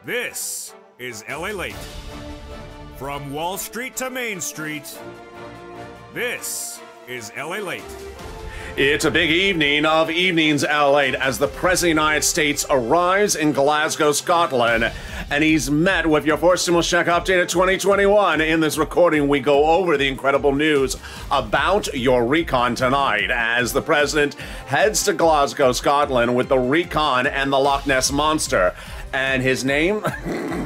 This is Lalate. From Wall Street to Main Street, this is Lalate. It's a big evening of evenings, Lalate, as the President of the United States arrives in Glasgow, Scotland, and he's met with your Force Stimulus Check Update of 2021. In this recording, we go over the incredible news about your recon tonight, as the President heads to Glasgow, Scotland, with the recon and the Loch Ness Monster. And his name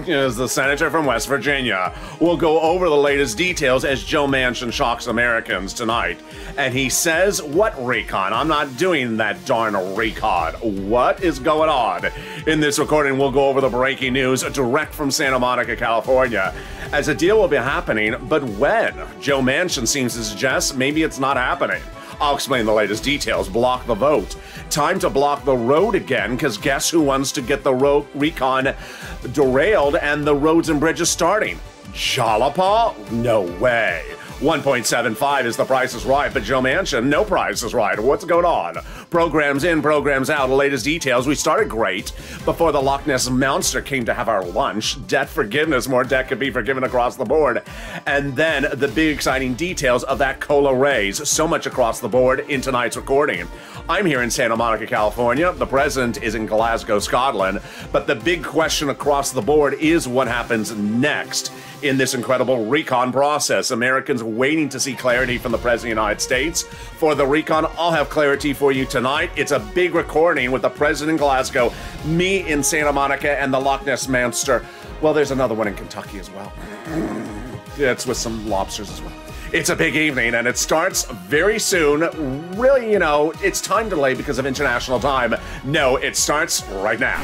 is the Senator from West Virginia. We'll go over the latest details as Joe Manchin shocks Americans tonight. And he says, what recon? I'm not doing that darn recon. What is going on? In this recording, we'll go over the breaking news direct from Santa Monica, California, as a deal will be happening, but when? Joe Manchin seems to suggest maybe it's not happening. I'll explain the latest details. Block the vote. Time to block the road again, because guess who wants to get the recon derailed and the roads and bridges starting? Jalapa? No way. 1.75 is the Price is Right, but Joe Manchin, no Price is Right. What's going on? Programs in, programs out, the latest details. We started great before the Loch Ness Monster came to have our lunch. Debt forgiveness, more debt could be forgiven across the board. And then the big exciting details of that cola raise. So much across the board in tonight's recording. I'm here in Santa Monica, California. The President is in Glasgow, Scotland. But the big question across the board is what happens next in this incredible recon process. Americans waiting to see clarity from the President of the United States. For the recon, I'll have clarity for you tonight. It's a big recording with the President in Glasgow, me in Santa Monica, and the Loch Ness Monster. Well, there's another one in Kentucky as well. It's with some lobsters as well. It's a big evening, and it starts very soon. Really, it's time delayed because of international time. No, it starts right now.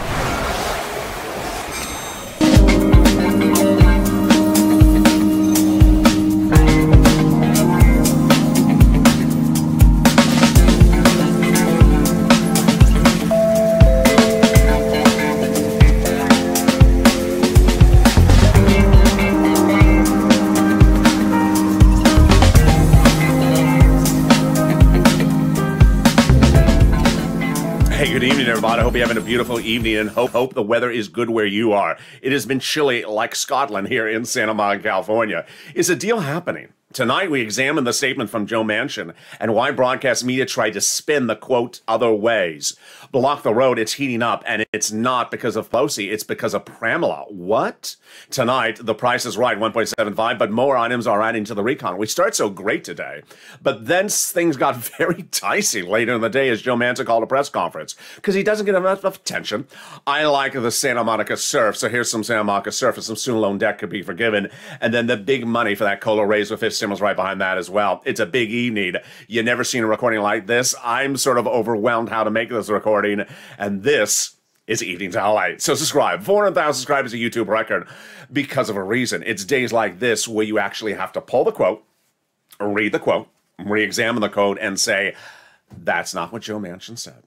Good evening, everybody. I hope you're having a beautiful evening and hope the weather is good where you are. It has been chilly like Scotland here in Santa Monica, California. Is a deal happening? Tonight, we examine the statement from Joe Manchin and why broadcast media tried to spin the, quote, other ways. Block the road, it's heating up, and it's not because of Pelosi, it's because of Pramila. What? Tonight, the Price is Right, 1.75, but more items are adding to the recon. We start so great today, but then things got very dicey later in the day as Joe Manchin called a press conference, because he doesn't get enough attention. I like the Santa Monica surf, so here's some Santa Monica surf, and some student loan debt could be forgiven, and then the big money for that cola raise with 50 was right behind that as well. It's a big evening. You never seen a recording like this. I'm sort of overwhelmed how to make this recording, and this is Evening to Highlight. So subscribe. 400,000 subscribers is a YouTube record because of a reason. It's days like this where you actually have to pull the quote, read the quote, re-examine the quote, and say, that's not what Joe Manchin said.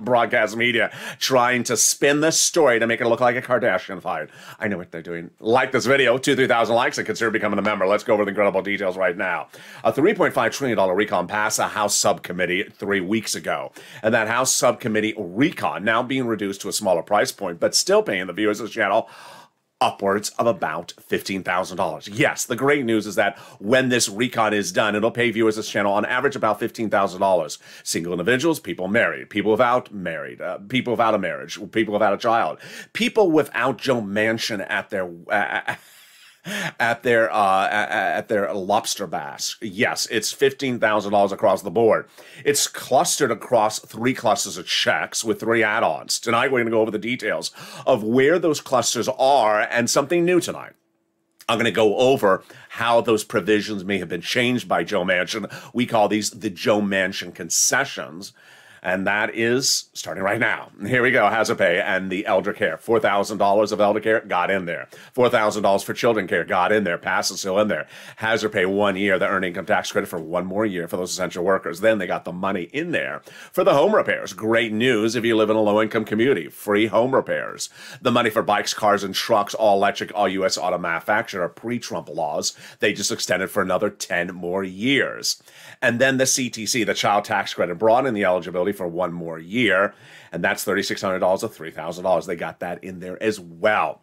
Broadcast media trying to spin this story to make it look like a Kardashian fight. I know what they're doing. Like this video, 2,000-3,000 likes, and consider becoming a member. Let's go over the incredible details right now. A $3.5 trillion recon passed a House subcommittee 3 weeks ago. And that House subcommittee recon now being reduced to a smaller price point, but still paying the viewers of the channel upwards of about $15,000. Yes, the great news is that when this recon is done, it'll pay viewers of this channel on average about $15,000. Single individuals, people married, people without married, people without a marriage, people without a child, people without Joe Manchin at their lobster bass. Yes, it's $15,000 across the board. It's clustered across 3 clusters of checks with 3 add-ons. Tonight, we're going to go over the details of where those clusters are and something new tonight. I'm going to go over how those provisions may have been changed by Joe Manchin. We call these the Joe Manchin concessions. And that is starting right now. Here we go, hazard pay and the elder care. $4,000 of elder care got in there. $4,000 for children care got in there. Pass is still in there. Hazard pay 1 year, the earned income tax credit for 1 more year for those essential workers. Then they got the money in there for the home repairs. Great news if you live in a low-income community. Free home repairs. The money for bikes, cars, and trucks, all electric, all U.S. auto manufactured are pre-Trump laws. They just extended for another 10 more years. And then the CTC, the child tax credit, brought in the eligibility eligibility for one more year, and that's $3,600 or $3,000. They got that in there as well.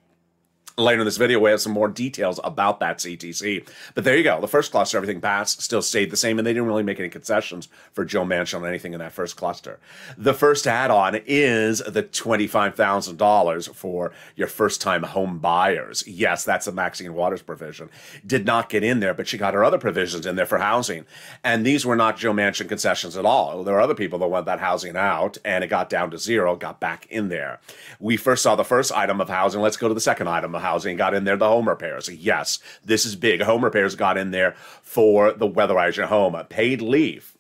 Later in this video, we have some more details about that CTC. But there you go. The first cluster, everything passed, still stayed the same, and they didn't really make any concessions for Joe Manchin on anything in that first cluster. The first add-on is the $25,000 for your first-time home buyers. Yes, that's a Maxine Waters provision. Did not get in there, but she got her other provisions in there for housing. And these were not Joe Manchin concessions at all. There were other people that want that housing out, and it got down to zero, got back in there. We first saw the first item of housing. Let's go to the second item of housing. Got in there the home repairs. Yes, this is big. Home repairs got in there for the weatherize your home. Paid leave.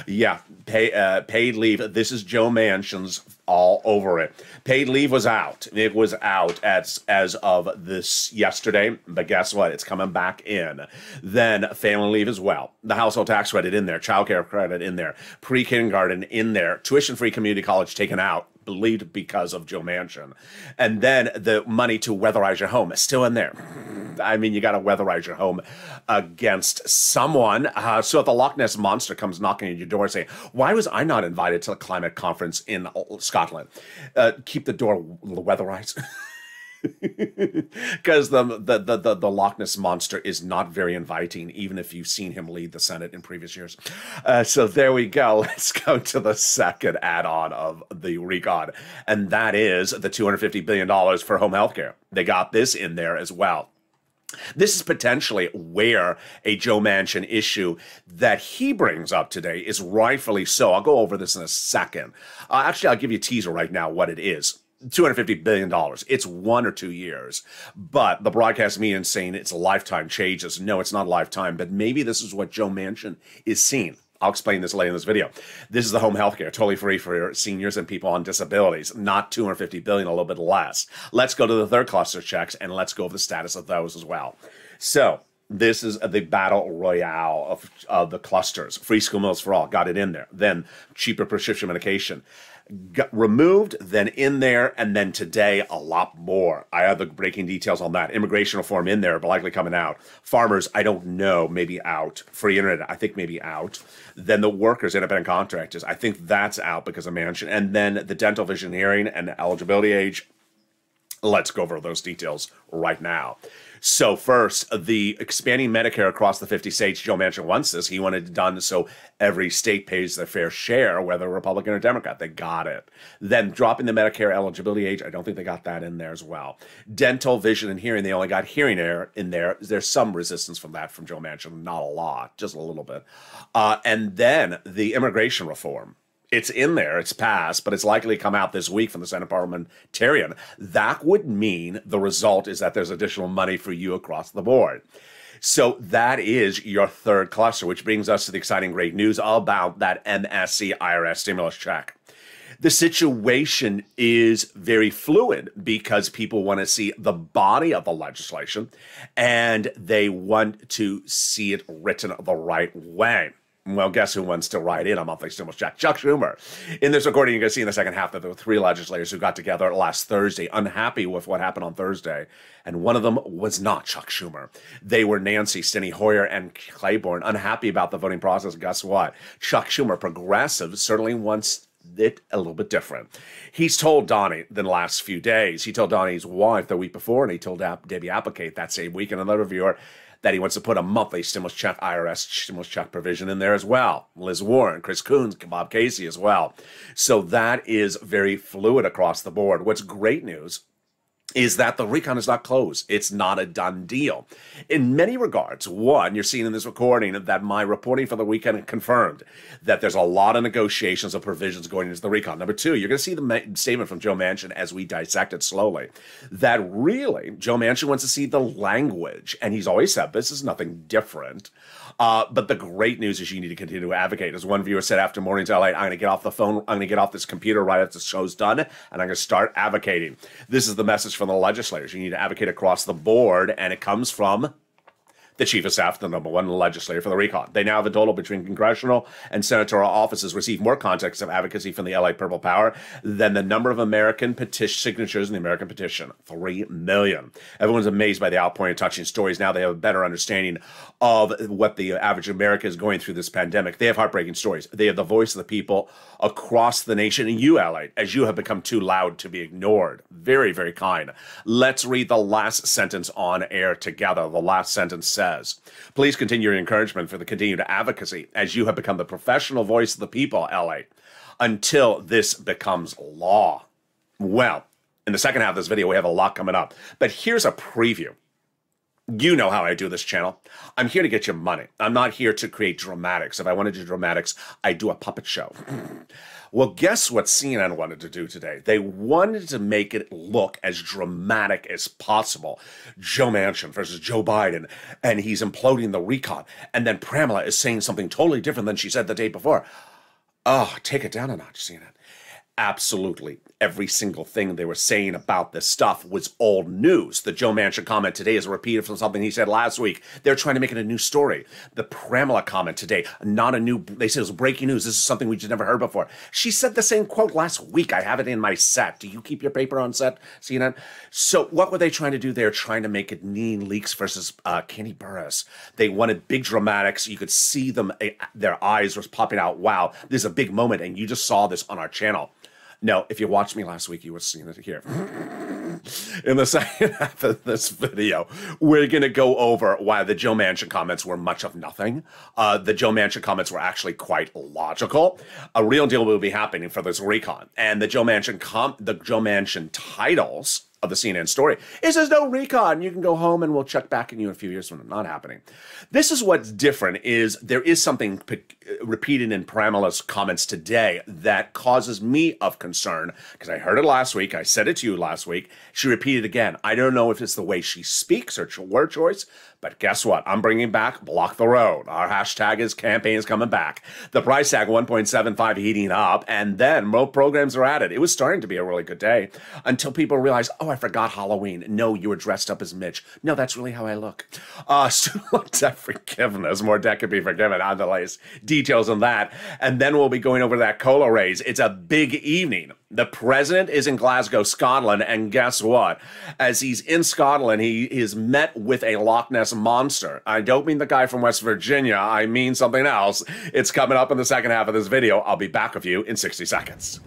Yeah, paid leave. This is Joe Manchin's all over it. Paid leave was out. It was out as of this yesterday, but guess what? It's coming back in. Then family leave as well. The household tax credit in there, child care credit in there, pre-kindergarten in there, tuition-free community college taken out, believed because of Joe Manchin. And then the money to weatherize your home is still in there. I mean, you got to weatherize your home against someone. So if the Loch Ness Monster comes knocking at your door saying, why was I not invited to the climate conference in Scotland? Keep the door weatherized. Because the Loch Ness Monster is not very inviting, even if you've seen him lead the Senate in previous years. So there we go. Let's go to the second add-on of the recon, and that is the $250 billion for home health care. They got this in there as well. This is potentially where a Joe Manchin issue that he brings up today is rightfully so. I'll go over this in a second. Actually, I'll give you a teaser right now what it is. $250 billion. It's 1 or 2 years. But the broadcast media is saying it's lifetime changes. No, it's not lifetime, but maybe this is what Joe Manchin is seeing. I'll explain this later in this video. This is the home health care, totally free for seniors and people on disabilities, not $250 billion, a little bit less. Let's go to the third cluster checks, and let's go over the status of those as well. So this is the battle royale of the clusters. Free school meals for all, got it in there. Then cheaper prescription medication. Got removed, then in there, and then today a lot more. I have the breaking details on that. Immigration reform in there, but likely coming out. Farmers, I don't know, maybe out. Free internet, I think maybe out. Then the workers, independent contractors, I think that's out because of Manchin. And then the dental, vision, hearing, and eligibility age. Let's go over those details right now. So first, the expanding Medicare across the 50 states. Joe Manchin wants this. He wanted it done so every state pays their fair share, whether Republican or Democrat. They got it. Then dropping the Medicare eligibility age. I don't think they got that in there as well. Dental, vision, and hearing. They only got hearing aid in there. There's some resistance from that from Joe Manchin. Not a lot, just a little bit. And then the immigration reform. It's in there, it's passed, but it's likely to come out this week from the Senate parliamentarian. That would mean the result is that there's additional money for you across the board. So that is your third cluster, which brings us to the exciting great news about that MSC IRS stimulus check. The situation is very fluid because people want to see the body of the legislation and they want to see it written the right way. Well, guess who wants to write in a monthly stimulus check? Chuck Schumer. In this recording, you're going to see in the second half that there were 3 legislators who got together last Thursday, unhappy with what happened on Thursday, and one of them was not Chuck Schumer. They were Nancy, Steny Hoyer, and Claiborne, unhappy about the voting process. Guess what? Chuck Schumer, progressive, certainly wants it a little bit different. He's told Donnie the last few days. He told Donnie's wife the week before, and he told Debbie Applegate that same week in another viewer that he wants to put a monthly stimulus check, IRS stimulus check provision in there as well. Liz Warren, Chris Coons, Bob Casey as well. So that is very fluid across the board. What's great news is that the recon is not closed. It's not a done deal. In many regards, one, you're seeing in this recording that my reporting for the weekend confirmed that there's a lot of negotiations of provisions going into the recon. Number two, you're going to see the statement from Joe Manchin as we dissect it slowly, that really Joe Manchin wants to see the language, and he's always said this is nothing different. But the great news is you need to continue to advocate. As one viewer said after Mornings LA, I'm going to get off the phone, I'm going to get off this computer right after the show's done, and I'm going to start advocating. This is the message from the legislators. You need to advocate across the board, and it comes from the chief of staff, the #1 legislator for the recon. They now have a total between congressional and senatorial offices receive more context of advocacy from the LA Purple Power than the number of American signatures in the American petition, 3 million. Everyone's amazed by the outpouring of touching stories. Now they have a better understanding of what the average American is going through this pandemic. They have heartbreaking stories. They have the voice of the people across the nation. And you, LA, as you have become too loud to be ignored. Very, very kind. Let's read the last sentence on air together. The last sentence says, please continue your encouragement for the continued advocacy as you have become the professional voice of the people, LA, until this becomes law. Well, in the second half of this video, we have a lot coming up. But here's a preview. You know how I do this channel. I'm here to get you money. I'm not here to create dramatics. If I wanted to do dramatics, I'd do a puppet show. Well, guess what CNN wanted to do today? They wanted to make it look as dramatic as possible. Joe Manchin versus Joe Biden, and he's imploding the recon. And then Pramela is saying something totally different than she said the day before. Oh, take it down a notch, CNN. Absolutely. Every single thing they were saying about this stuff was old news. The Joe Manchin comment today is a repeat from something he said last week. They're trying to make it a new story. The Pramela comment today, not a new, they said it was breaking news. This is something we just never heard before. She said the same quote last week. I have it in my set. Do you keep your paper on set, CNN? So what were they trying to do? They're trying to make it Nene Leakes versus Kenny Burris. They wanted big dramatics. You could see them, their eyes were popping out. Wow, this is a big moment. And you just saw this on our channel. No, if you watched me last week, you would have seen it here. In the second half of this video, we're going to go over why the Joe Manchin comments were much of nothing. The Joe Manchin comments were actually quite logical. A real deal will be happening for this recon. And the Joe Manchin titles of the CNN story is there's no recon. You can go home and we'll check back on you in a few years from not happening. This is what's different is there is something repeated in Pramela's comments today that causes me of concern because I heard it last week. I said it to you last week. She repeated again. I don't know if it's the way she speaks or word choice, but guess what? I'm bringing back Block the Road. Our hashtag is campaign is coming back. The price tag 1.75 heating up, and then more programs are added. It was starting to be a really good day until people realized, oh, I forgot Halloween. No, you were dressed up as Mitch. No, that's really how I look. Student debt forgiveness. More debt could be forgiven. On the latest details on that. And then we'll be going over that cola raise. It's a big evening. The president is in Glasgow, Scotland, and guess what? As he's in Scotland, he is met with a Loch Ness monster. I don't mean the guy from West Virginia. I mean something else. It's coming up in the second half of this video. I'll be back with you in 60 seconds.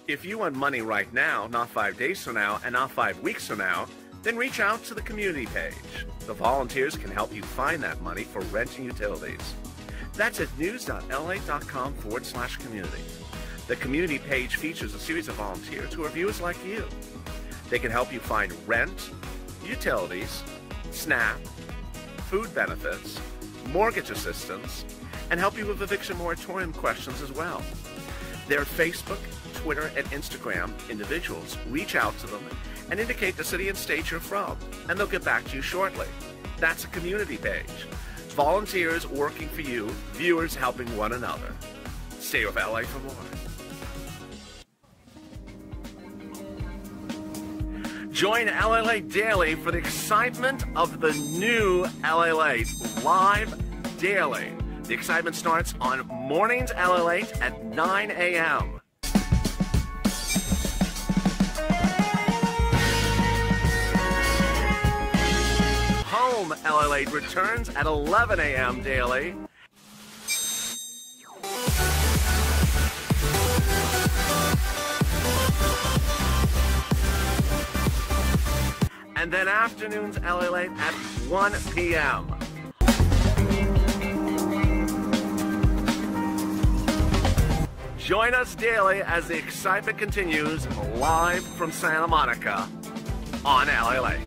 If you want money right now, not 5 days from now, and not 5 weeks from now, then reach out to the community page. The volunteers can help you find that money for rent and utilities. That's at news.la.com/community. The community page features a series of volunteers who are viewers like you. They can help you find rent, utilities, SNAP, food benefits, mortgage assistance, and help you with eviction moratorium questions as well. Their Facebook, Twitter, and Instagram individuals reach out to them and indicate the city and state you're from, and they'll get back to you shortly. That's a community page. Volunteers working for you, viewers helping one another. Stay with LA for more. Join Lalate Daily for the excitement of the new Lalate live daily. The excitement starts on mornings Lalate at 9 a.m. Home Lalate returns at 11 a.m. daily. And then afternoons Lalate at 1 p.m. Join us daily as the excitement continues live from Santa Monica on Lalate.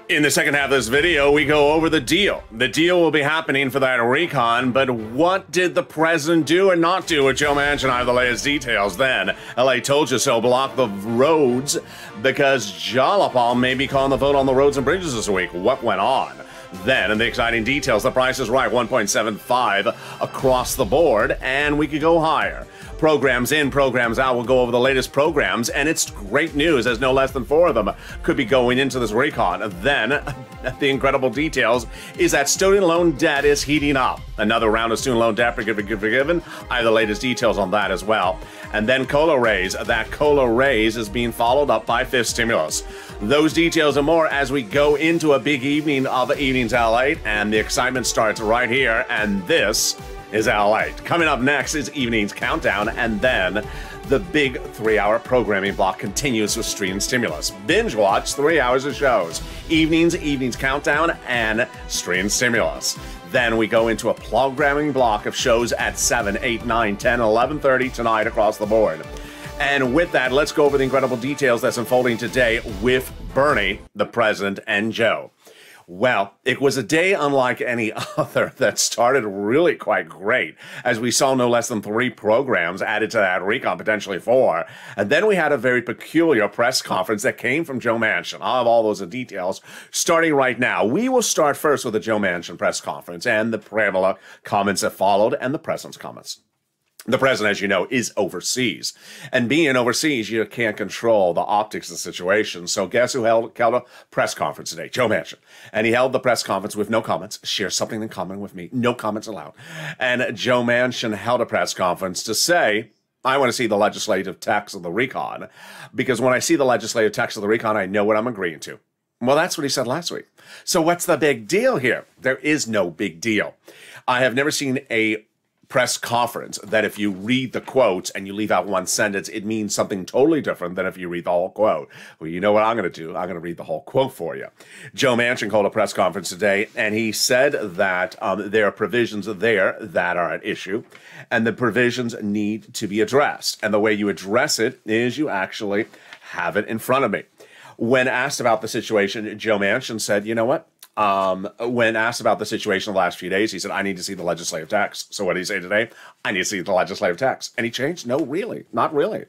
In the second half of this video, we go over the deal. The deal will be happening for that recon, but what did the president do and not do with Joe Manchin? I have the latest details then. LA told you so, block the roads because Jalapal may be calling the vote on the roads and bridges this week. What went on? Then, in the exciting details, the price is right, 1.75 across the board, and we could go higher. Programs in, programs out. We'll go over the latest programs, and it's great news as no less than 4 of them could be going into this recon. Then, the incredible details is that student loan debt is heating up. Another round of student loan debt forgiven. I have the latest details on that as well. And then COLA raise. That COLA raise is being followed up by 5th stimulus. Those details and more as we go into a big evening of Evenings Lalate, and the excitement starts right here, and this is Lalate. Coming up next is Evenings Countdown, and then the big 3-hour programming block continues with Stream Stimulus. Binge watch 3 hours of shows. Evenings Countdown, and Stream Stimulus. Then we go into a programming block of shows at 7, 8, 9, 10, 11:30 tonight across the board. And with that, let's go over the incredible details that's unfolding today with Bernie, the president, and Joe. Well, it was a day unlike any other that started really quite great, as we saw no less than 3 programs added to that recon, potentially 4. And then we had a very peculiar press conference that came from Joe Manchin. I'll have all those details starting right now. We will start first with the Joe Manchin press conference and the preamble comments that followed and the president's comments. The president, as you know, is overseas. And being overseas, you can't control the optics of the situation. So guess who held a press conference today? Joe Manchin. And he held the press conference with no comments. Shares something in common with me. No comments allowed. And Joe Manchin held a press conference to say, I want to see the legislative text of the recon. Because when I see the legislative text of the recon, I know what I'm agreeing to. Well, that's what he said last week. So what's the big deal here? There is no big deal. I have never seen a press conference that if you read the quotes and you leave out one sentence, it means something totally different than if you read the whole quote. Well, you know what I'm going to do? I'm going to read the whole quote for you. Joe Manchin called a press conference today, and he said that there are provisions there that are at issue, and the provisions need to be addressed. And the way you address it is you actually have it in front of me. When asked about the situation, Joe Manchin said, you know what? When asked about the situation the last few days, he said, I need to see the legislative text. So what did he say today? I need to see the legislative text. And he changed? No, really. Not really.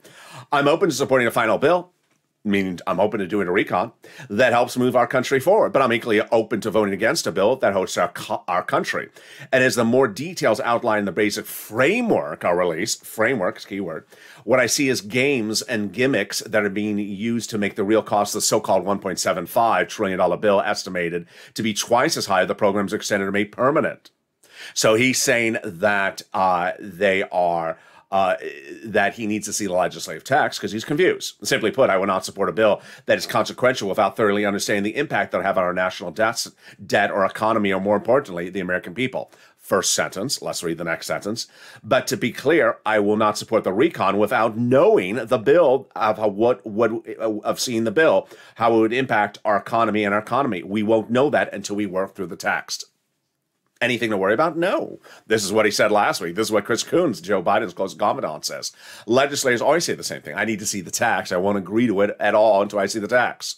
I'm open to supporting a final bill, meaning I'm open to doing a recon that helps move our country forward. But I'm equally open to voting against a bill that hurts our country. And as the more details outline the basic framework are released, framework is keyword, what I see is games and gimmicks that are being used to make the real cost of the so-called $1.75 trillion bill estimated to be twice as high if the program's extended or made permanent. So he's saying that that he needs to see the legislative text because he's confused. Simply put, I will not support a bill that is consequential without thoroughly understanding the impact that will have on our national debt or economy, or more importantly, the American people. First sentence, let's read the next sentence. But to be clear, I will not support the recon without knowing the bill of seeing the bill, how it would impact our economy and our economy. We won't know that until we work through the text. Anything to worry about? No. This is what he said last week. This is what Chris Coons, Joe Biden's close confidant, says. Legislators always say the same thing. I need to see the tax. I won't agree to it at all until I see the tax.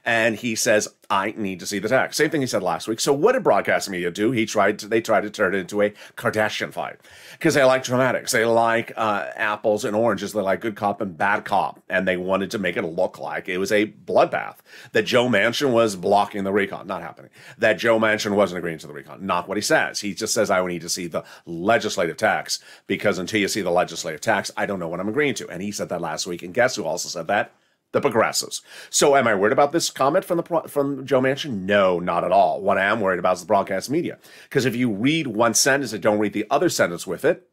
And he says, I need to see the text. Same thing he said last week. So what did broadcast media do? They tried to turn it into a Kardashian fight because they like dramatics. They like apples and oranges. They like good cop and bad cop. And they wanted to make it look like it was a bloodbath. That Joe Manchin was blocking the recon. Not happening. That Joe Manchin wasn't agreeing to the recon. Not what he says. He just says, I need to see the legislative text because until you see the legislative text, I don't know what I'm agreeing to. And he said that last week. And guess who also said that? The progressives. So am I worried about this comment from Joe Manchin? No, not at all. What I am worried about is the broadcast media. Because if you read one sentence and don't read the other sentence with it,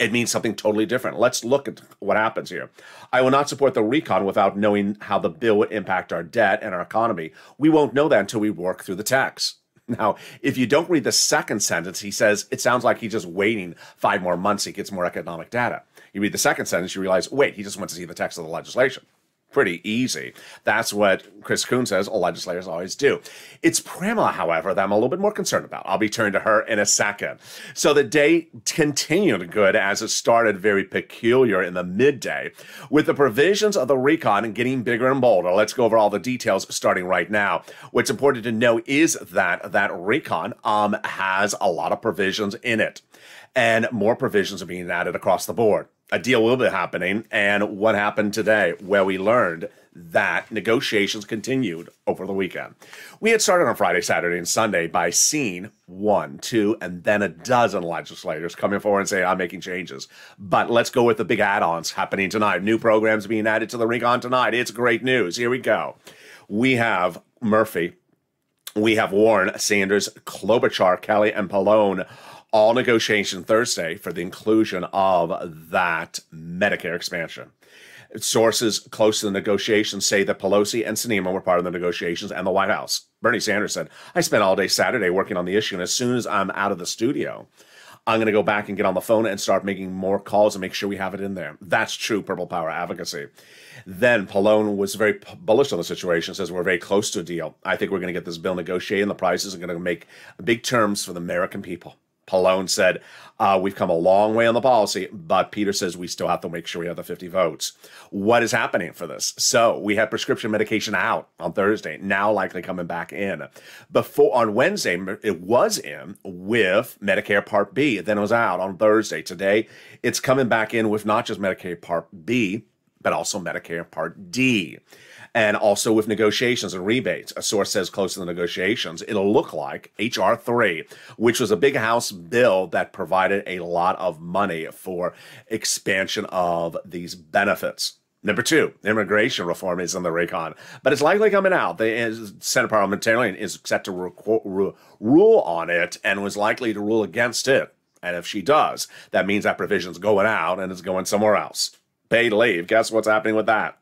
it means something totally different. Let's look at what happens here. I will not support the recon without knowing how the bill would impact our debt and our economy. We won't know that until we work through the text. Now, if you don't read the second sentence, he says, it sounds like he's just waiting 5 more months. He gets more economic data. You read the second sentence, you realize, wait, he just wants to see the text of the legislation. Pretty easy. That's what Chris Coons says legislators always do. It's Pramila, however, that I'm a little bit more concerned about. I'll be turning to her in a second. So the day continued good as it started very peculiar in the midday, with the provisions of the recon getting bigger and bolder. Let's go over all the details starting right now. What's important to know is that that recon has a lot of provisions in it, and more provisions are being added across the board. A deal will be happening, and what happened today, where we learned that negotiations continued over the weekend. We had started on Friday, Saturday, and Sunday by seeing 1, 2, and then a dozen legislators coming forward and saying, I'm making changes. But let's go with the big add-ons happening tonight. New programs being added to the recon tonight. It's great news. Here we go. We have Murphy. We have Warren, Sanders, Klobuchar, Kelly, and Pallone all negotiation Thursday for the inclusion of that Medicare expansion. Sources close to the negotiations say that Pelosi and Sinema were part of the negotiations and the White House. Bernie Sanders said, I spent all day Saturday working on the issue, and as soon as I'm out of the studio, I'm going to go back and get on the phone and start making more calls and make sure we have it in there. That's true Purple Power advocacy. Then Pallone was very bullish on the situation, says we're very close to a deal. I think we're going to get this bill negotiated, and the prices are going to make big terms for the American people. Pallone said, we've come a long way on the policy, but Peter says we still have to make sure we have the 50 votes. What is happening for this? So we had prescription medication out on Thursday, now likely coming back in. Before on Wednesday, it was in with Medicare Part B. Then it was out on Thursday. Today, it's coming back in with not just Medicare Part B, but also Medicare Part D. And also with negotiations and rebates. A source says close to the negotiations, it'll look like H.R. 3, which was a big House bill that provided a lot of money for expansion of these benefits. Number 2, immigration reform is in the recon, but it's likely coming out. The Senate parliamentarian is set to rule on it and was likely to rule against it. And if she does, that means that provision's going out and it's going somewhere else. Paid leave, guess what's happening with that?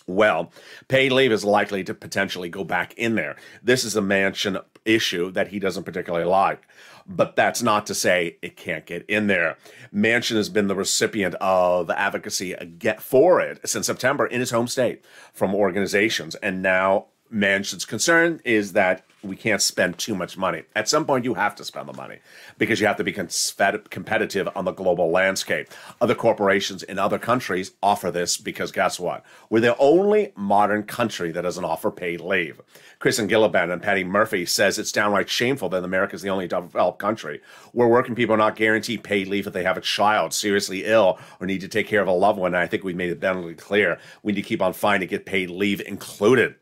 Well, paid leave is likely to potentially go back in there. This is a Manchin issue that he doesn't particularly like, but that's not to say it can't get in there. Manchin has been the recipient of advocacy for it since September in his home state from organizations, and now Manchin's concern is that we can't spend too much money. At some point, you have to spend the money because you have to be competitive on the global landscape. Other corporations in other countries offer this because guess what? We're the only modern country that doesn't offer paid leave. Kristen Gillibrand and Patty Murphy says it's downright shameful that America is the only developed country where working people are not guaranteed paid leave if they have a child seriously ill or need to take care of a loved one. And I think we made it abundantly clear we need to keep on fighting to get paid leave included.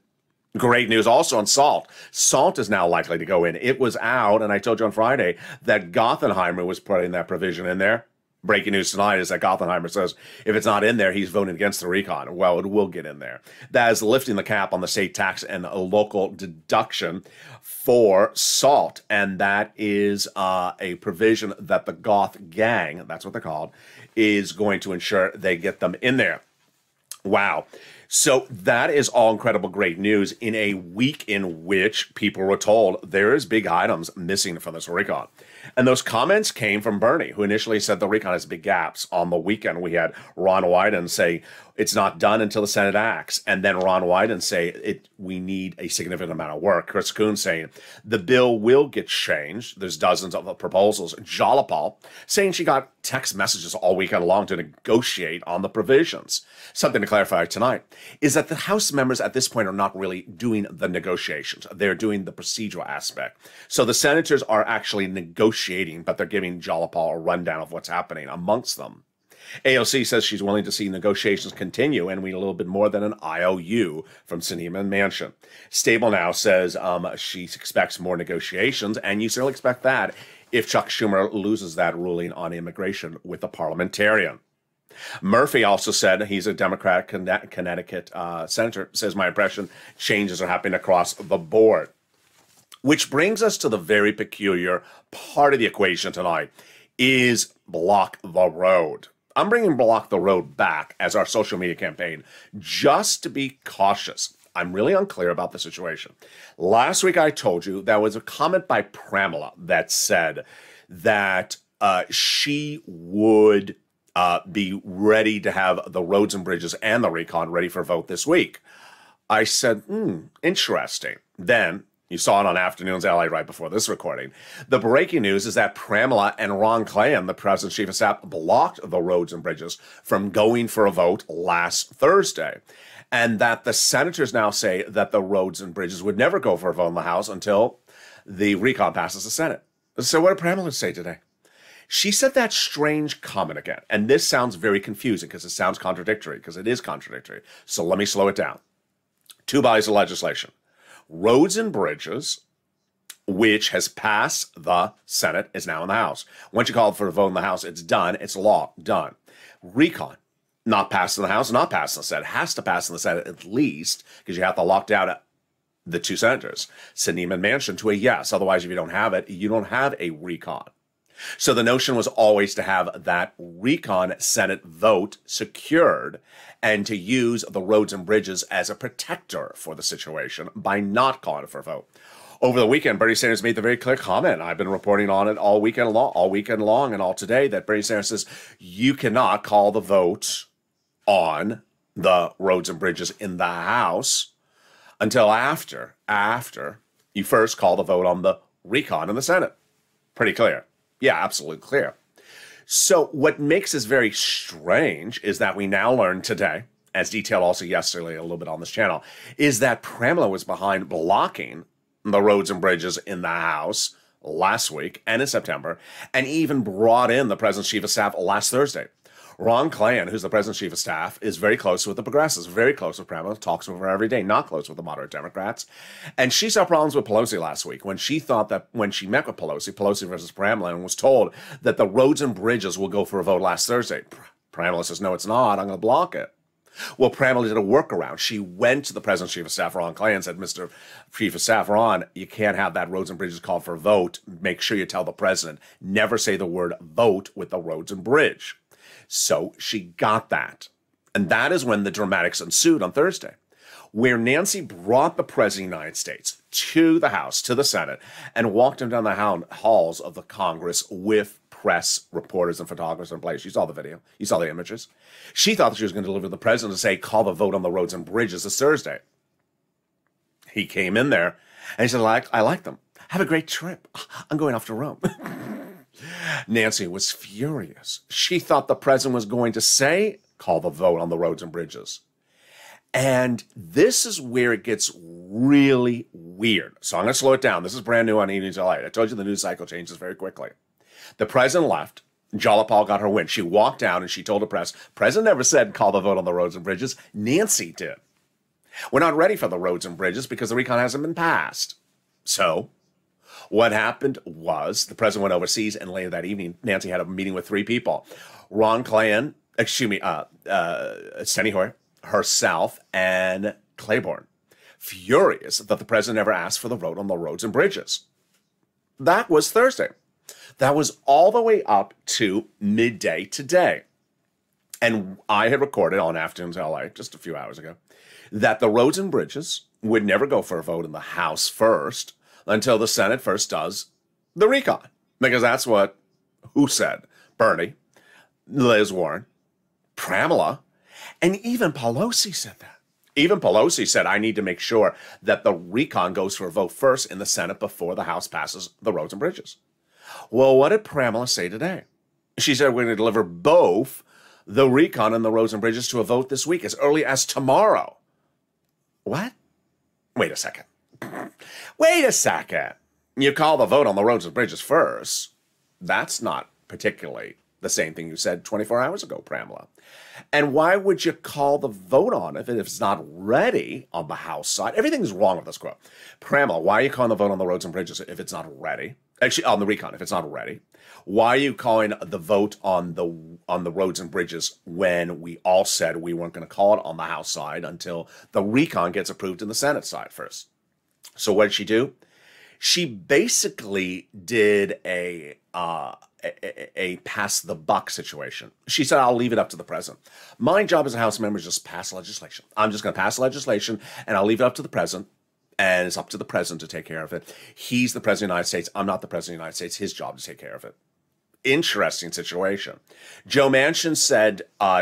Great news also on SALT. SALT is now likely to go in. It was out, and I told you on Friday that Gothenheimer was putting that provision in there. Breaking news tonight is that Gothenheimer says if it's not in there, he's voting against the recon. Well, it will get in there. That is lifting the cap on the state tax and a local deduction for SALT, and that is a provision that the Goth gang, that's what they're called, is going to ensure they get them in there. Wow. So that is all incredible great news in a week in which people were told there is big items missing from this recon. And those comments came from Bernie, who initially said the recon has big gaps. On the weekend, we had Ron Wyden say it's not done until the Senate acts. And then Ron Wyden say we need a significant amount of work. Chris Coons saying the bill will get changed. There's dozens of proposals. Jalopal saying she got text messages all weekend long to negotiate on the provisions. Something to clarify tonight is that the House members at this point are not really doing the negotiations. They're doing the procedural aspect. So the senators are actually negotiating, but they're giving Jalopal a rundown of what's happening amongst them. AOC says she's willing to see negotiations continue, and we need a little bit more than an IOU from Sinema and Manchin. Stable now says she expects more negotiations, and you certainly expect that if Chuck Schumer loses that ruling on immigration with a parliamentarian. Murphy also said he's a Democratic Connecticut senator, says my impression changes are happening across the board. Which brings us to the very peculiar part of the equation tonight, is block the road. I'm bringing block the road back as our social media campaign just to be cautious. I'm really unclear about the situation. Last week I told you there was a comment by Pramila that said that she would be ready to have the roads and bridges and the recon ready for vote this week. I said, interesting. Then you saw it on Afternoons LA right before this recording. The breaking news is that Pramila and Ron Klain, the president's chief of staff, blocked the roads and bridges from going for a vote last Thursday. And that the senators now say that the roads and bridges would never go for a vote in the House until the recon passes the Senate. So what did Pramila say today? She said that strange comment again. And this sounds very confusing because it sounds contradictory, because it is contradictory. So let me slow it down. Two bodies of legislation. Roads and bridges, which has passed the Senate, is now in the House. Once you call for a vote in the House, it's done. It's law. Done. Recon, not passed in the House, not passed in the Senate. Has to pass in the Senate at least, because you have to lock down the two senators, Sinema and Manchin, to a yes. Otherwise, if you don't have it, you don't have a recon. So the notion was always to have that recon Senate vote secured and to use the roads and bridges as a protector for the situation by not calling for a vote. Over the weekend, Bernie Sanders made the very clear comment. I've been reporting on it all weekend long and all today, that Bernie Sanders says you cannot call the vote on the roads and bridges in the House until after you first call the vote on the recon in the Senate. Pretty clear. Yeah, absolutely clear. So what makes this very strange is that we now learn today, as detailed also yesterday a little bit on this channel, is that Pramila was behind blocking the roads and bridges in the House last week and in September, and even brought in the President's Chief of Staff last Thursday. Ron Klain, who's the President's Chief of Staff, is very close with the progressives, very close with Pramila, talks with her every day, not close with the moderate Democrats. And she saw problems with Pelosi last week when she thought that when she met with Pelosi versus Pramila, and was told that the roads and bridges will go for a vote last Thursday. Pramila says, no, it's not. I'm going to block it. Well, Pramila did a workaround. She went to the President's Chief of Staff, Ron Klain, and said, Mr. Chief of Staff, Ron, you can't have that roads and bridges called for a vote. Make sure you tell the president, never say the word vote with the roads and bridge. So she got that. And that is when the dramatics ensued on Thursday, where Nancy brought the President of the United States to the House, to the Senate, and walked him down the halls of the Congress with press reporters and photographers in place. You saw the video. You saw the images. She thought that she was going to deliver the president to say, call the vote on the roads and bridges this Thursday. He came in there and he said, I like them. Have a great trip. I'm going off to Rome. Nancy was furious. She thought the president was going to say, call the vote on the roads and bridges. And this is where it gets really weird. So I'm going to slow it down. This is brand new on Evenings LA. I told you the news cycle changes very quickly. The president left. Jalapal got her win. She walked down and she told the press, President never said call the vote on the roads and bridges. Nancy did. We're not ready for the roads and bridges because the recon hasn't been passed. So what happened was the president went overseas, and later that evening, Nancy had a meeting with three people. Ron Klain, Steny Hoyer, herself, and Claiborne. Furious that the president never asked for the vote on the roads and bridges. That was Thursday. That was all the way up to midday today. And I had recorded on Afternoons LA just a few hours ago that the roads and bridges would never go for a vote in the House first until the Senate first does the recon. Because that's what, who said? Bernie, Liz Warren, Pramila, and even Pelosi said that. Even Pelosi said, I need to make sure that the recon goes for a vote first in the Senate before the House passes the roads and bridges. Well, what did Pramila say today? She said, we're going to deliver both the recon and the roads and bridges to a vote this week, as early as tomorrow. What? Wait a second. Wait a second. You call the vote on the roads and bridges first. That's not particularly the same thing you said 24 hours ago, Pramila. And why would you call the vote on it if it's not ready on the House side? Everything's wrong with this quote. Pramila, why are you calling the vote on the roads and bridges if it's not ready? Actually, on the recon, if it's not ready. Why are you calling the vote on the roads and bridges when we all said we weren't going to call it on the House side until the recon gets approved in the Senate side first? So what did she do? She basically did a pass the buck situation. She said, I'll leave it up to the president. My job as a House member is just pass legislation. I'm just going to pass legislation and I'll leave it up to the president. And it's up to the president to take care of it. He's the president of the United States. I'm not the president of the United States. His job to take care of it. Interesting situation. Joe Manchin said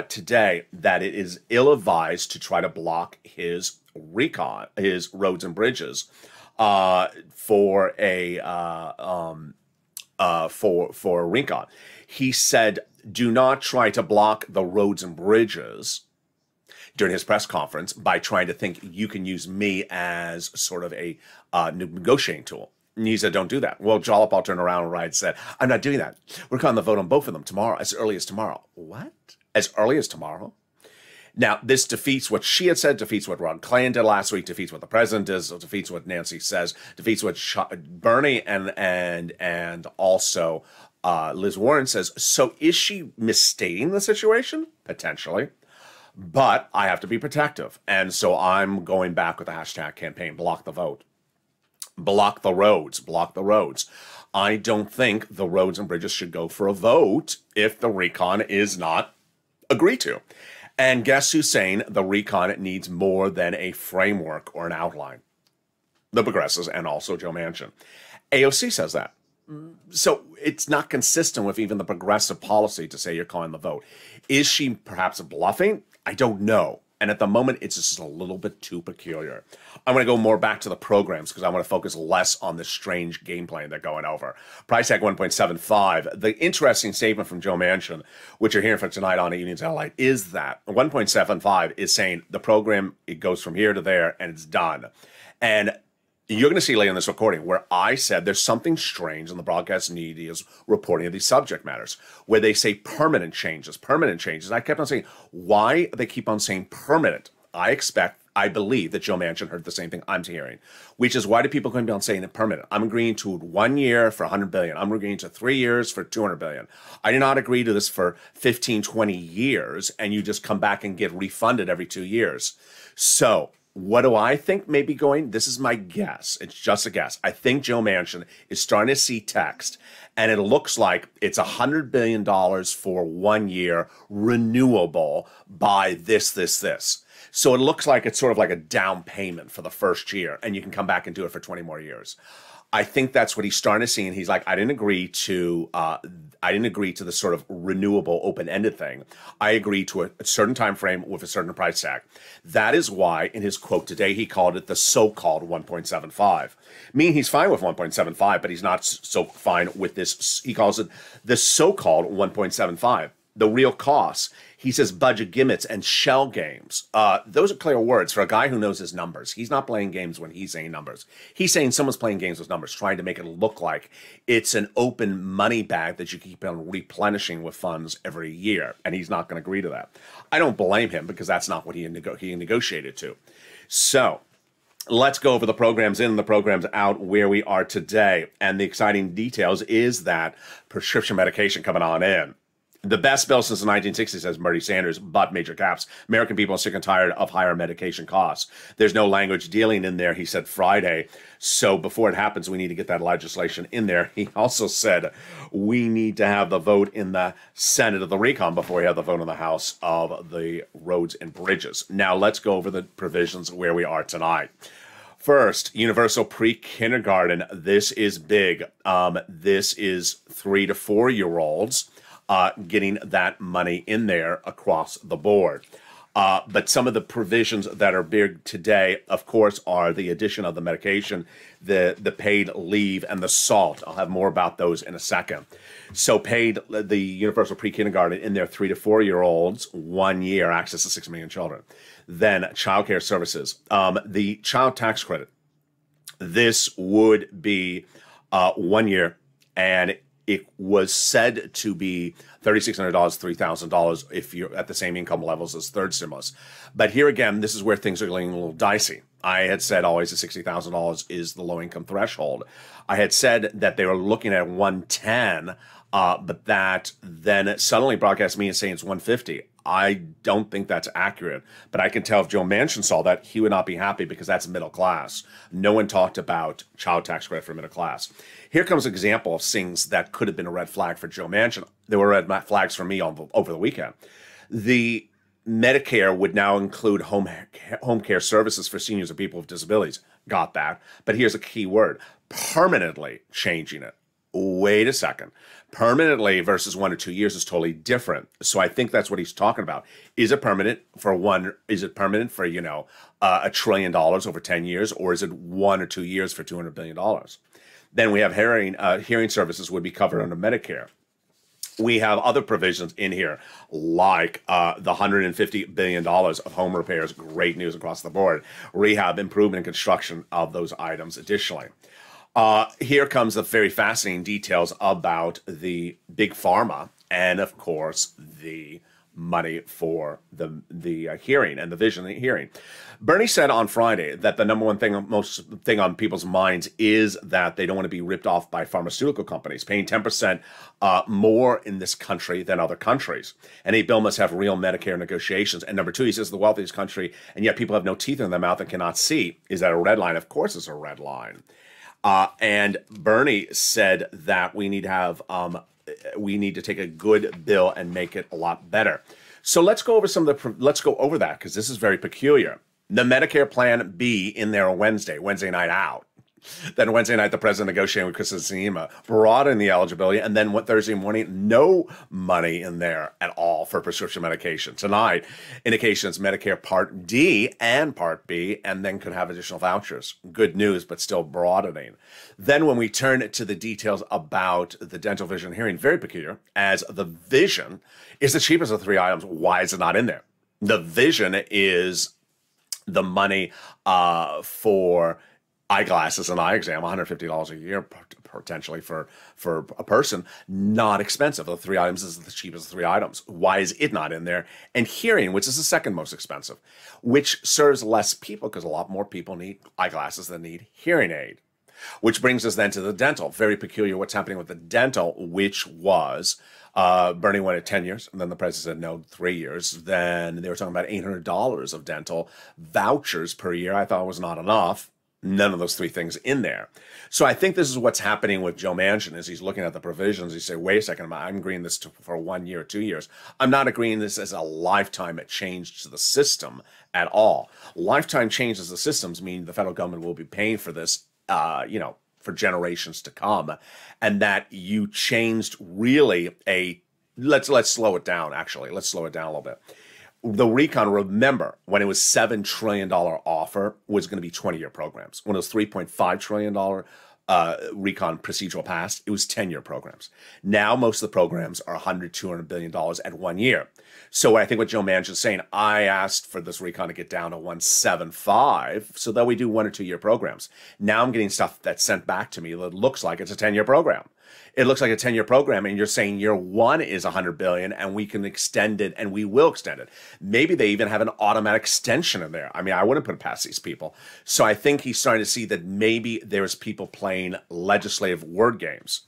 today that it is ill-advised to try to block his recon, his roads and bridges, for a recon. He said, do not try to block the roads and bridges during his press conference by trying to think you can use me as sort of a negotiating tool. And he said, don't do that. Well, Jalapal turned around and said, I'm not doing that. We're calling the vote on both of them tomorrow, as early as tomorrow. What? As early as tomorrow? Now, this defeats what she had said, defeats what Ron Klain did last week, defeats what the president does, defeats what Nancy says, defeats what Bernie and also Liz Warren says. So is she misstating the situation? Potentially. But I have to be protective. And so I'm going back with the hashtag campaign, block the vote. Block the roads, block the roads. I don't think the roads and bridges should go for a vote if the recon is not agreed to. And guess who's saying the recon needs more than a framework or an outline? The progressives and also Joe Manchin. AOC says that. So it's not consistent with even the progressive policy to say you're calling the vote. Is she perhaps bluffing? I don't know. And at the moment, it's just a little bit too peculiar. I'm going to go more back to the programs because I want to focus less on the strange game plan they're going over. Price tag 1.75. The interesting statement from Joe Manchin, which you're hearing from tonight on Evenings Ally, is that 1.75 is saying the program, it goes from here to there and it's done. And you're going to see later in this recording where I said there's something strange in the broadcast media's reporting of these subject matters, where they say permanent changes, permanent changes. I kept on saying, why they keep on saying permanent? I believe that Joe Manchin heard the same thing I'm hearing, which is why do people come down saying it permanent? I'm agreeing to 1 year for $100 billion. I'm agreeing to 3 years for $200 billion. I did not agree to this for 15, 20 years, and you just come back and get refunded every 2 years. So what do I think may be going? This is my guess. It's just a guess. I think Joe Manchin is starting to see text, and it looks like it's $100 billion for 1 year, renewable by this. So it looks like it's sort of like a down payment for the first year, and you can come back and do it for 20 more years. I think that's what he's starting to see, and he's like, I didn't agree to the sort of renewable, open-ended thing. I agreed to a certain time frame with a certain price tag. That is why, in his quote today, he called it the so-called 1.75. Meaning he's fine with 1.75, but he's not so fine with this. He calls it the so-called 1.75. The real costs. He says budget gimmicks and shell games. Those are clear words for a guy who knows his numbers. He's not playing games when he's saying numbers. He's saying someone's playing games with numbers, trying to make it look like it's an open money bag that you keep on replenishing with funds every year. And he's not going to agree to that. I don't blame him because that's not what he negotiated to. So let's go over the programs in and the programs out where we are today. And the exciting details is that prescription medication coming on in. The best bill since the 1960s, says Bernie Sanders, but major caps. American people are sick and tired of higher medication costs. There's no language dealing in there, he said Friday. So before it happens, we need to get that legislation in there. He also said we need to have the vote in the Senate of the recon before we have the vote in the House of the roads and bridges. Now let's go over the provisions where we are tonight. First, universal pre-kindergarten. This is big. This is 3 to 4 year olds. Getting that money in there across the board. But some of the provisions that are big today, of course, are the addition of the medication, the paid leave, and the SALT. I'll have more about those in a second. So the universal pre-kindergarten in there, 3 to 4 year olds, 1 year, access to 6 million children. Then child care services. The child tax credit. This would be 1 year, and it was said to be $3,600, $3,000 if you're at the same income levels as third stimulus. But here again, this is where things are getting a little dicey. I had said always that $60,000 is the low income threshold. I had said that they were looking at 110, but that then suddenly broadcast me and saying it's 150. I don't think that's accurate, but I can tell if Joe Manchin saw that, he would not be happy because that's middle class. No one talked about child tax credit for middle class. Here comes an example of things that could have been a red flag for Joe Manchin. There were red flags for me over the weekend. The Medicare would now include home care services for seniors and people with disabilities. Got that. But here's a key word, permanently changing it. Wait a second. Permanently versus 1 or 2 years is totally different. So I think that's what he's talking about. Is it permanent for $1 trillion over 10 years, or is it 1 or 2 years for $200 billion? Then we have hearing services would be covered under Medicare. We have other provisions in here, like the $150 billion of home repairs. Great news across the board. Rehab, improvement, and construction of those items additionally. Here comes the very fascinating details about the big pharma and, of course, the money for the hearing and the vision hearing. Bernie said on Friday that the number one thing, most thing on people's minds is that they don't want to be ripped off by pharmaceutical companies, paying 10% more in this country than other countries. And a bill must have real Medicare negotiations. And number two, he says the wealthiest country, and yet people have no teeth in their mouth and cannot see. Is that a red line? Of course it's a red line. And Bernie said that we need to have we need to take a good bill and make it a lot better. So let's go over let's go over that, because this is very peculiar. The Medicare Plan B in there on Wednesday night out. Then Wednesday night, the president negotiating with Kristen Sinema, broadened the eligibility, and then Thursday morning, no money in there at all for prescription medication. Tonight, indications Medicare Part D and Part B, and then could have additional vouchers. Good news, but still broadening. Then when we turn to the details about the dental vision hearing, very peculiar, as the vision is the cheapest of the three items. Why is it not in there? The vision is the money for eyeglasses and eye exam, $150 a year potentially for a person. Not expensive. The three items is the cheapest of the three items. Why is it not in there? And hearing, which is the second most expensive, which serves less people because a lot more people need eyeglasses than need hearing aid. Which brings us then to the dental. Very peculiar what's happening with the dental, which was Bernie wanted 10 years, and then the president said no, 3 years. Then they were talking about $800 of dental vouchers per year. I thought it was not enough. None of those three things in there. So I think this is what's happening with Joe Manchin as he's looking at the provisions. He say, wait a second, I'm agreeing this for 1 year, 2 years. I'm not agreeing this as a lifetime change to the system at all. Lifetime changes to the systems mean the federal government will be paying for this, for generations to come. And that you changed really let's slow it down, actually. Let's slow it down a little bit. The recon, remember, when it was $7 trillion offer, was going to be 20-year programs. When it was $3.5 trillion recon procedural passed, it was 10-year programs. Now, most of the programs are $100, $200 billion at 1 year. So I think what Joe Manchin is saying, I asked for this recon to get down to 175 so that we do 1 or 2 year programs. Now I'm getting stuff that's sent back to me that looks like it's a 10-year program. It looks like a 10-year program, and you're saying year one is $100 billion, and we can extend it, and we will extend it. Maybe they even have an automatic extension in there. I mean, I wouldn't put it past these people. So I think he's starting to see that maybe there's people playing legislative word games.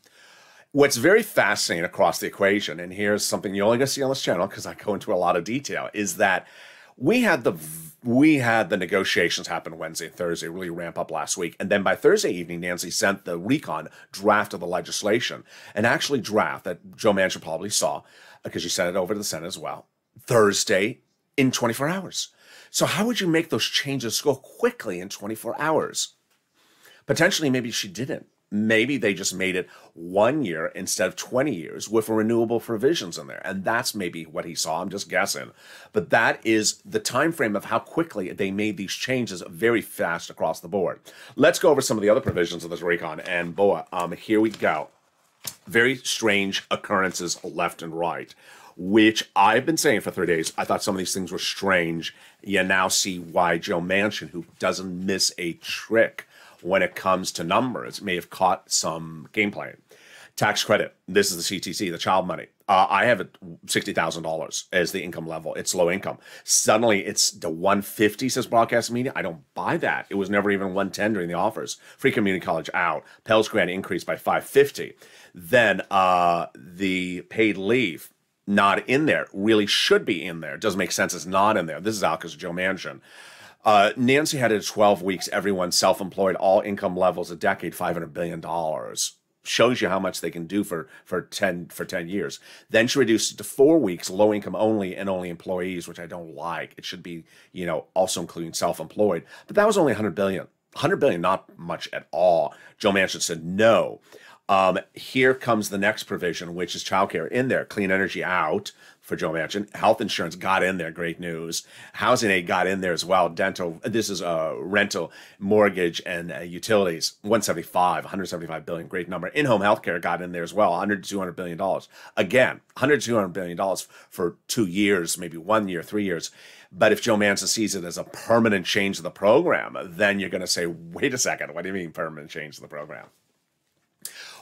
What's very fascinating across the equation, and here's something you're only going to see on this channel because I go into a lot of detail, is that we had the negotiations happen Wednesday and Thursday, really ramp up last week. And then by Thursday evening, Nancy sent the recon draft of the legislation, an actually draft that Joe Manchin probably saw because she sent it over to the Senate as well, Thursday in 24 hours. So how would you make those changes go quickly in 24 hours? Potentially, maybe she didn't. Maybe they just made it 1 year instead of 20 years with renewable provisions in there. And that's maybe what he saw. I'm just guessing. But that is the time frame of how quickly they made these changes very fast across the board. Let's go over some of the other provisions of this recon. And boy, here we go. Very strange occurrences left and right, which I've been saying for 3 days. I thought some of these things were strange. You now see why Joe Manchin, who doesn't miss a trick when it comes to numbers, may have caught some game playing. Tax credit. This is the CTC, the child money. I have it $60,000 as the income level. It's low income. Suddenly it's the 150, says broadcast media. I don't buy that. It was never even 110 during the offers. Free community college out. Pell's grant increased by $550. Then the paid leave, not in there. Really should be in there. Doesn't make sense. It's not in there. This is out because of Joe Manchin. Nancy had it at 12 weeks, everyone self-employed, all income levels, a decade, $500 billion. Shows you how much they can do for 10 years. Then she reduced it to 4 weeks, low income only, and only employees, which I don't like. It should be, also including self-employed. But that was only $100 billion. $100 billion, not much at all. Joe Manchin said no. Here comes the next provision, which is childcare in there. Clean energy out for Joe Manchin. Health insurance got in there. Great news. Housing aid got in there as well. Dental. This is rental, mortgage, and utilities. 175 billion. Great number. In-home healthcare got in there as well. $100 to $200 billion. Again, $100 to $200 billion for 2 years, maybe 1 year, 3 years. But if Joe Manchin sees it as a permanent change to the program, then you're going to say, wait a second, what do you mean permanent change to the program?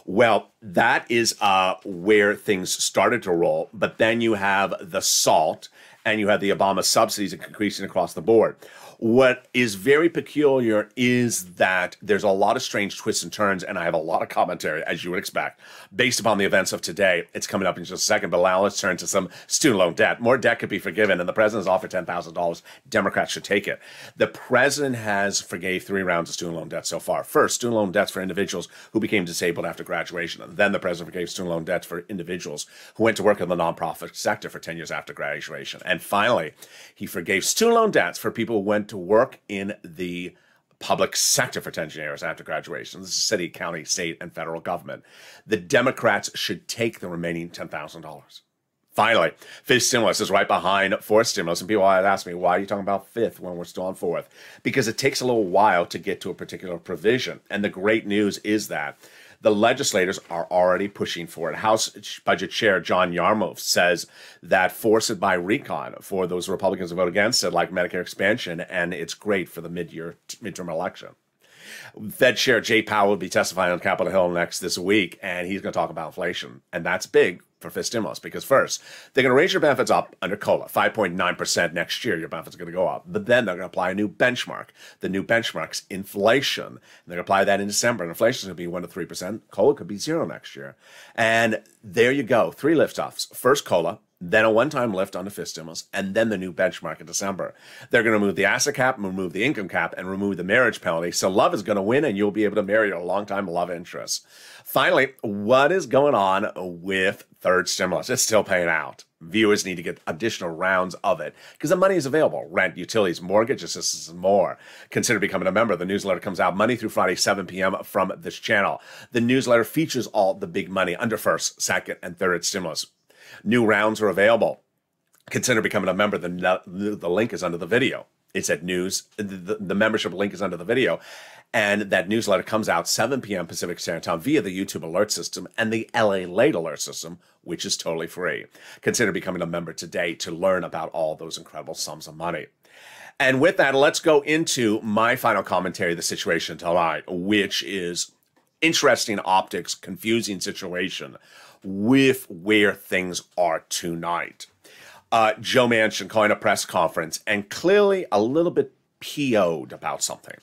Well, that is where things started to roll. But then you have the SALT and you have the Obama subsidies increasing across the board. What is very peculiar is that there's a lot of strange twists and turns, and I have a lot of commentary, as you would expect, based upon the events of today. It's coming up in just a second, but now let's turn to some student loan debt. More debt could be forgiven, and the president's offered $10,000. Democrats should take it. The president has forgave 3 rounds of student loan debt so far. First, student loan debts for individuals who became disabled after graduation. And then the president forgave student loan debts for individuals who went to work in the nonprofit sector for 10 years after graduation. And finally, he forgave student loan debts for people who went to work in the public sector for 10 years after graduation. This is city, county, state, and federal government. The Democrats should take the remaining $10,000. Finally, fifth stimulus is right behind fourth stimulus. And people always ask me, why are you talking about fifth when we're still on fourth? Because it takes a little while to get to a particular provision. And the great news is that the legislators are already pushing for it. House Budget Chair John Yarmuth says that force it by recon for those Republicans who vote against it, like Medicare expansion, and it's great for the midterm election. Fed Chair Jay Powell will be testifying on Capitol Hill this week, and he's going to talk about inflation. And that's big for fifth stimulus because first, they're going to raise your benefits up under COLA, 5.9% next year. Your benefits are going to go up. But then they're going to apply a new benchmark. The new benchmark's inflation. And they're going to apply that in December. And inflation is going to be 1 to 3%. COLA could be 0 next year. And there you go. 3 lift-offs. First COLA, then a one-time lift on the fifth stimulus, and then the new benchmark in December. They're going to remove the asset cap, remove the income cap, and remove the marriage penalty. So love is going to win, and you'll be able to marry your longtime love interest. Finally, what is going on with third stimulus? It's still paying out. Viewers need to get additional rounds of it because the money is available. Rent, utilities, mortgage assistance, and more. Consider becoming a member. The newsletter comes out Monday through Friday, 7 p.m. from this channel. The newsletter features all the big money under first, second, and third stimulus. New rounds are available. Consider becoming a member. The link is under the video. It's at news. The membership link is under the video. And that newsletter comes out 7 p.m. Pacific Standard Time via the YouTube alert system and the Lalate alert system, which is totally free. Consider becoming a member today to learn about all those incredible sums of money. And with that, let's go into my final commentary of the situation tonight, which is interesting optics, confusing situation with where things are tonight. Joe Manchin calling a press conference and clearly a little bit PO'd about something.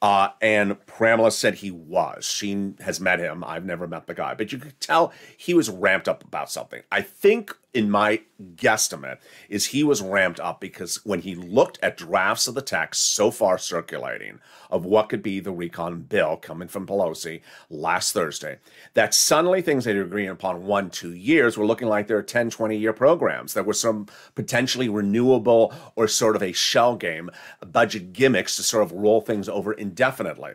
And Pramila said he was. She has met him. I've never met the guy. But you could tell he was ramped up about something. I think, in my guesstimate, is he was ramped up because when he looked at drafts of the text so far circulating of what could be the recon bill coming from Pelosi last Thursday, that suddenly things that are agreeing upon 1-2 years were looking like they're 10, 20-year programs that were some potentially renewable or sort of a shell game, budget gimmicks to sort of roll things over indefinitely.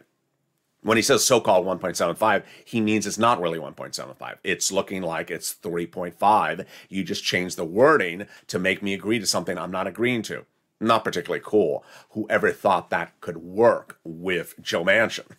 When he says so-called 1.75, he means it's not really 1.75. It's looking like it's 3.5. You just change the wording to make me agree to something I'm not agreeing to. Not particularly cool. Whoever thought that could work with Joe Manchin.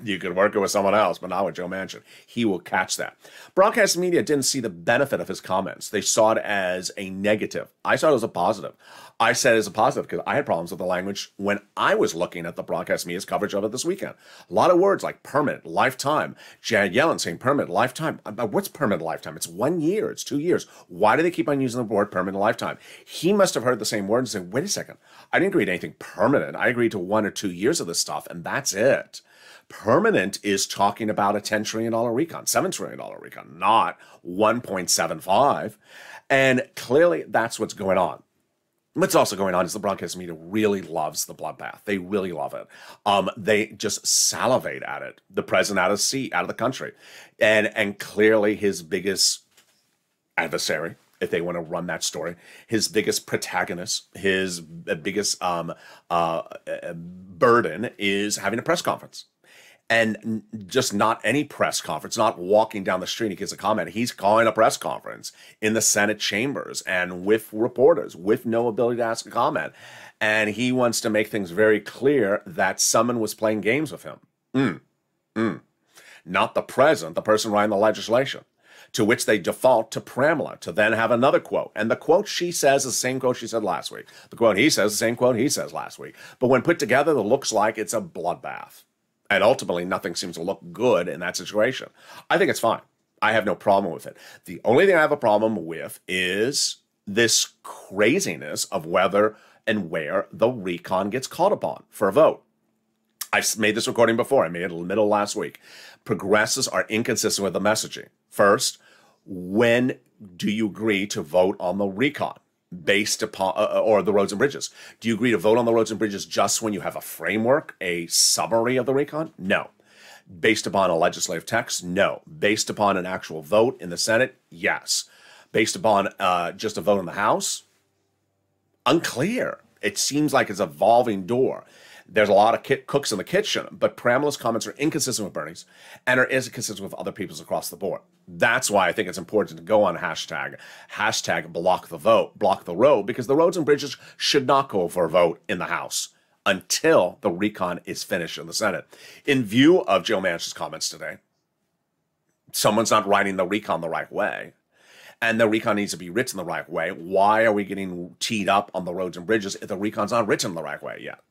You could work it with someone else, but not with Joe Manchin. He will catch that. Broadcast media didn't see the benefit of his comments. They saw it as a negative. I saw it as a positive. I said it as a positive because I had problems with the language when I was looking at the broadcast media's coverage of it this weekend. A lot of words like permanent, lifetime. Janet Yellen saying permanent, lifetime. What's permanent, lifetime? It's 1 year. It's 2 years. Why do they keep on using the word permanent, lifetime? He must have heard the same word and said, wait a second. I didn't agree to anything permanent. I agreed to 1 or 2 years of this stuff, and that's it. Permanent is talking about a $10 trillion recon, $7 trillion recon, not 1.75. And clearly that's what's going on. What's also going on is the broadcast media really loves the bloodbath. They really love it. They just salivate at it. The president out of the country. And clearly his biggest adversary, if they want to run that story, his biggest protagonist, his biggest burden is having a press conference. And just not any press conference, not walking down the street, he gives a comment. He's calling a press conference in the Senate chambers and with reporters, with no ability to ask a comment. And he wants to make things very clear that someone was playing games with him. Not the president, the person writing the legislation. To which they default to Pramila to then have another quote. And the quote she says is the same quote she said last week. The quote he says is the same quote he says last week. But when put together, it looks like it's a bloodbath. And ultimately, nothing seems to look good in that situation. I think it's fine. I have no problem with it. The only thing I have a problem with is this craziness of whether and where the recon gets called upon for a vote. I've made this recording before. I made it in the middle of last week. Progressives are inconsistent with the messaging. First, when do you agree to vote on the recon based upon, or the roads and bridges? Do you agree to vote on the roads and bridges just when you have a framework, a summary of the recon? No. Based upon a legislative text? No. Based upon an actual vote in the Senate? Yes. Based upon just a vote in the House? Unclear. It seems like it's a evolving door. There's a lot of cooks in the kitchen, but Pramela's comments are inconsistent with Bernie's and are inconsistent with other people's across the board. That's why I think it's important to go on hashtag block the vote, block the road, because the roads and bridges should not go for a vote in the House until the recon is finished in the Senate. In view of Joe Manchin's comments today, someone's not writing the recon the right way, and the recon needs to be written the right way. Why are we getting teed up on the roads and bridges if the recon's not written the right way yet?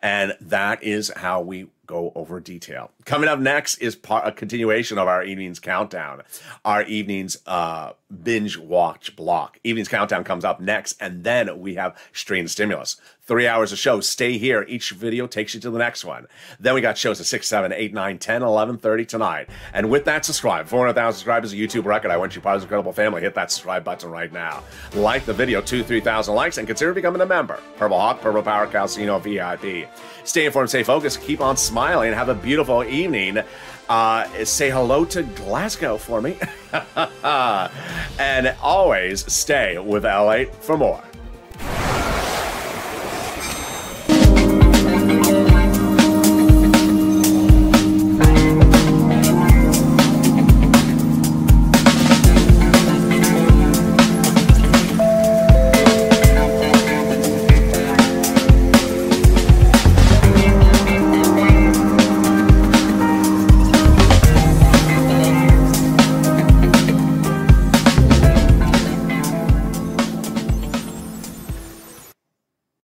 And that is how we go over detail. Coming up next is a continuation of our evening's countdown, our evening's binge watch block. Evening's countdown comes up next, and then we have Stream Stimulus. 3 hours of shows. Stay here. Each video takes you to the next one. Then we got shows at 6, 7, 8, 9, 10, 11:30 tonight. And with that, subscribe. 400,000 subscribers, a YouTube record. I want you part of this incredible family. Hit that subscribe button right now. Like the video, 3,000 likes, and consider becoming a member. Purple Hawk, Purple Power Casino VIP. Stay informed, stay focused, keep on smiling, have a beautiful evening. Say hello to Glasgow for me. And always stay with Lalate for more.